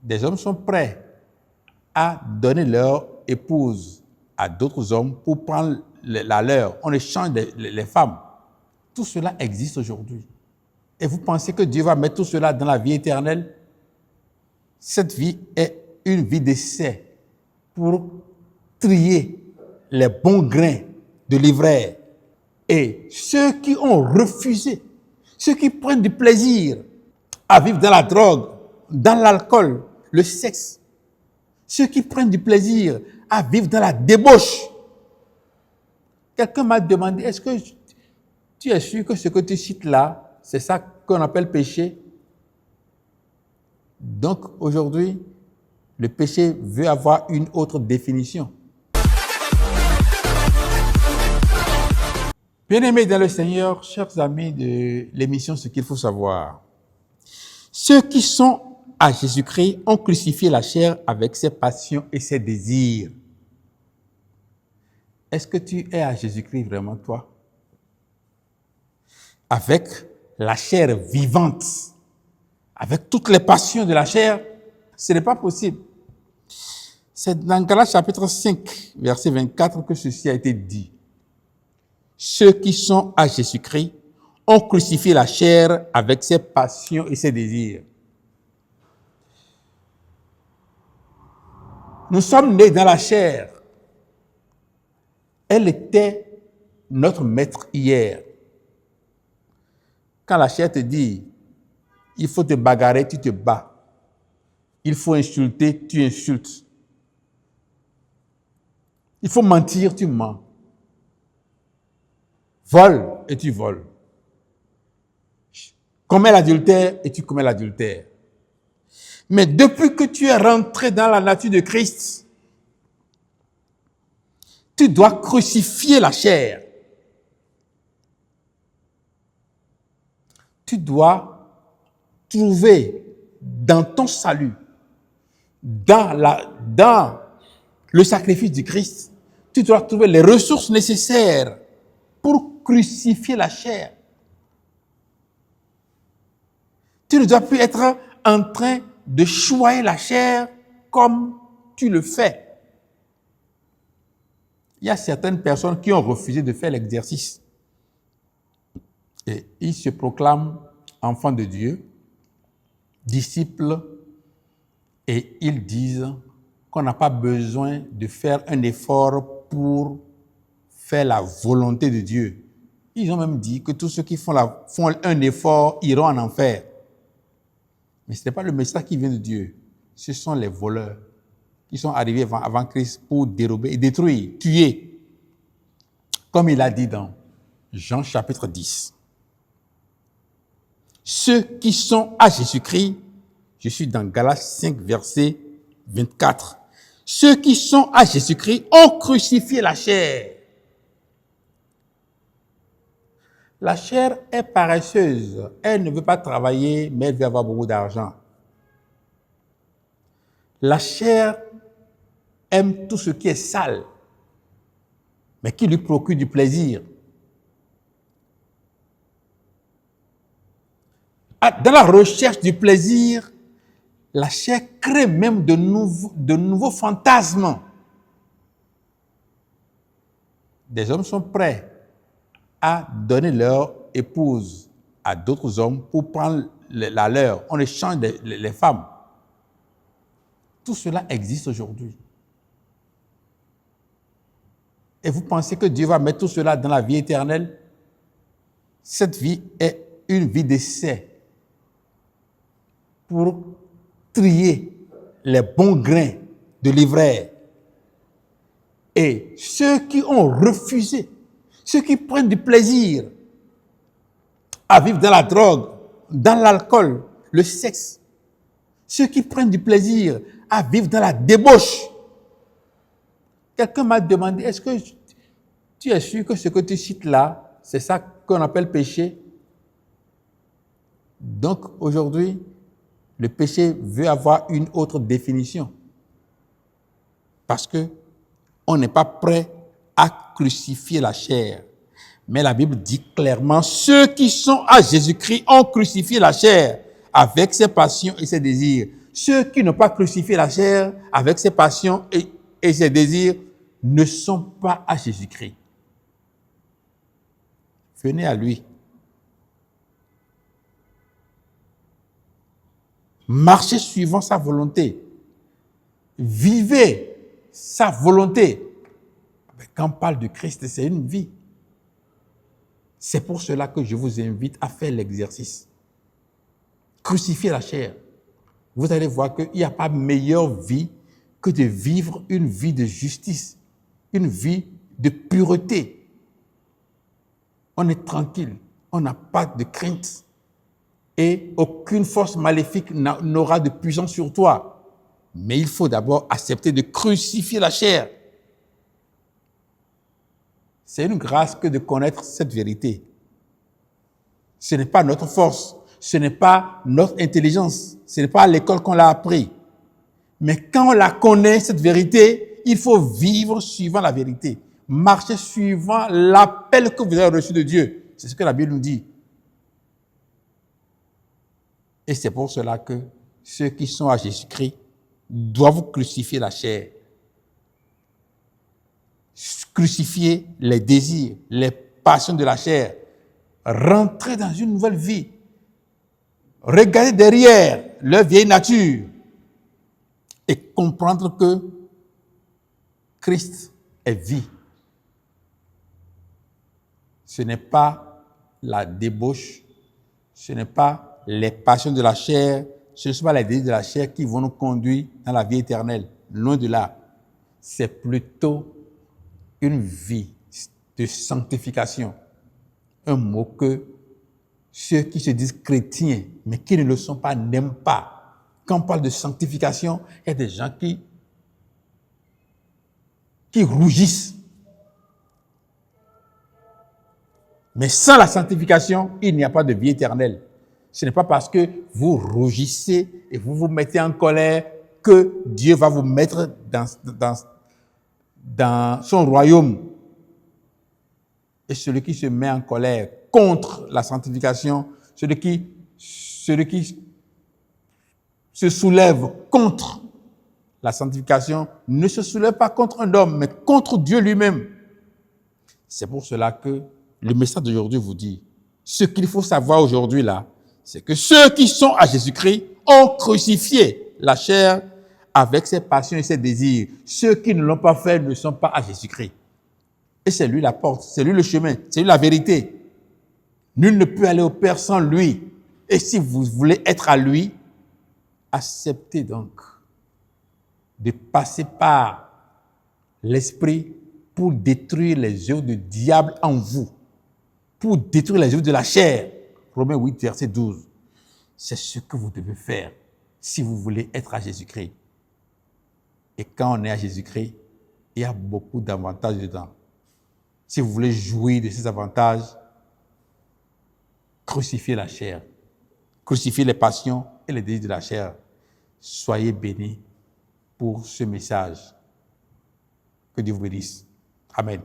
Des hommes sont prêts à donner leur épouse à d'autres hommes pour prendre la leur. On échange les femmes. Tout cela existe aujourd'hui. Et vous pensez que Dieu va mettre tout cela dans la vie éternelle? Cette vie est une vie d'essai pour trier les bons grains de l'ivraie. Et ceux qui ont refusé, ceux qui prennent du plaisir à vivre dans la drogue, dans l'alcool, le sexe, ceux qui prennent du plaisir à vivre dans la débauche. Quelqu'un m'a demandé, est-ce que tu es sûr que ce que tu cites là, c'est ça qu'on appelle péché? Donc aujourd'hui, le péché veut avoir une autre définition. Bien-aimés dans le Seigneur, chers amis de l'émission Ce qu'il faut savoir, ceux qui sont à Jésus-Christ ont crucifié la chair avec ses passions et ses désirs. Est-ce que tu es à Jésus-Christ vraiment, toi? Avec la chair vivante, avec toutes les passions de la chair, ce n'est pas possible. C'est dans Galates chapitre 5, verset 24 que ceci a été dit. Ceux qui sont à Jésus-Christ ont crucifié la chair avec ses passions et ses désirs. Nous sommes nés dans la chair. Elle était notre maître hier. Quand la chair te dit, il faut te bagarrer, tu te bats. Il faut insulter, tu insultes. Il faut mentir, tu mens. Vole et tu voles. Commets l'adultère et tu commets l'adultère. Mais depuis que tu es rentré dans la nature de Christ, tu dois crucifier la chair. Tu dois trouver dans ton salut, dans le sacrifice du Christ, tu dois trouver les ressources nécessaires pour crucifier la chair. Tu ne dois plus être en train de choyer la chair comme tu le fais. Il y a certaines personnes qui ont refusé de faire l'exercice. Et ils se proclament enfants de Dieu, disciples, et ils disent qu'on n'a pas besoin de faire un effort pour faire la volonté de Dieu. Ils ont même dit que tous ceux qui font un effort iront en enfer. Mais ce n'est pas le message qui vient de Dieu. Ce sont les voleurs qui sont arrivés avant Christ pour dérober et détruire, tuer. Comme il a dit dans Jean chapitre 10. Ceux qui sont à Jésus-Christ, je suis dans Galates 5, verset 24. Ceux qui sont à Jésus-Christ ont crucifié la chair. La chair est paresseuse. Elle ne veut pas travailler, mais elle veut avoir beaucoup d'argent. La chair aime tout ce qui est sale, mais qui lui procure du plaisir. Dans la recherche du plaisir, la chair crée même de nouveaux fantasmes. Des hommes sont prêts à donner leur épouse à d'autres hommes pour prendre la leur. On échange les femmes. Tout cela existe aujourd'hui. Et vous pensez que Dieu va mettre tout cela dans la vie éternelle? Cette vie est une vie d'essai pour trier les bons grains de l'ivraie. Et ceux qui ont refusé, ceux qui prennent du plaisir à vivre dans la drogue, dans l'alcool, le sexe, ceux qui prennent du plaisir à vivre dans la débauche. Quelqu'un m'a demandé, est-ce que tu es sûr que ce que tu cites là, c'est ça qu'on appelle péché? Donc aujourd'hui, le péché veut avoir une autre définition. Parce que on n'est pas prêt à crucifier la chair. Mais la Bible dit clairement, ceux qui sont à Jésus-Christ ont crucifié la chair avec ses passions et ses désirs. Ceux qui n'ont pas crucifié la chair avec ses passions et ses désirs ne sont pas à Jésus-Christ. Venez à lui. Marchez suivant sa volonté. Vivez sa volonté. Mais quand on parle de Christ, c'est une vie. C'est pour cela que je vous invite à faire l'exercice. Crucifiez la chair. Vous allez voir qu'il n'y a pas meilleure vie que de vivre une vie de justice, une vie de pureté. On est tranquille, on n'a pas de crainte et aucune force maléfique n'aura de puissance sur toi. Mais il faut d'abord accepter de crucifier la chair. C'est une grâce que de connaître cette vérité. Ce n'est pas notre force, ce n'est pas notre intelligence, ce n'est pas à l'école qu'on l'a appris. Mais quand on la connaît, cette vérité, il faut vivre suivant la vérité. Marcher suivant l'appel que vous avez reçu de Dieu. C'est ce que la Bible nous dit. Et c'est pour cela que ceux qui sont à Jésus-Christ doivent crucifier la chair. Crucifier les désirs, les passions de la chair. Rentrer dans une nouvelle vie. Regarder derrière leur vieille nature et comprendre que Christ est vie. Ce n'est pas la débauche, ce n'est pas les passions de la chair, ce ne sont pas les désirs de la chair qui vont nous conduire dans la vie éternelle. Loin de là. C'est plutôt une vie de sanctification. Un mot que ceux qui se disent chrétiens, mais qui ne le sont pas, n'aiment pas. Quand on parle de sanctification, il y a des gens qui rougissent. Mais sans la sanctification, il n'y a pas de vie éternelle. Ce n'est pas parce que vous rougissez et vous vous mettez en colère que Dieu va vous mettre dans son royaume. Et celui qui se met en colère contre la sanctification, celui qui se soulève contre la sanctification, ne se soulève pas contre un homme, mais contre Dieu lui-même. C'est pour cela que le message d'aujourd'hui vous dit, ce qu'il faut savoir aujourd'hui là, c'est que ceux qui sont à Jésus-Christ ont crucifié la chair avec ses passions et ses désirs. Ceux qui ne l'ont pas fait ne sont pas à Jésus-Christ. Et c'est lui la porte, c'est lui le chemin, c'est lui la vérité. Nul ne peut aller au Père sans lui. Et si vous voulez être à lui, acceptez donc de passer par l'esprit pour détruire les œuvres du diable en vous, pour détruire les œuvres de la chair. Romains 8, verset 12. C'est ce que vous devez faire si vous voulez être à Jésus-Christ. Et quand on est à Jésus-Christ, il y a beaucoup d'avantages dedans. Si vous voulez jouir de ces avantages, crucifiez la chair, crucifiez les passions et les désirs de la chair. Soyez bénis pour ce message. Que Dieu vous bénisse. Amen.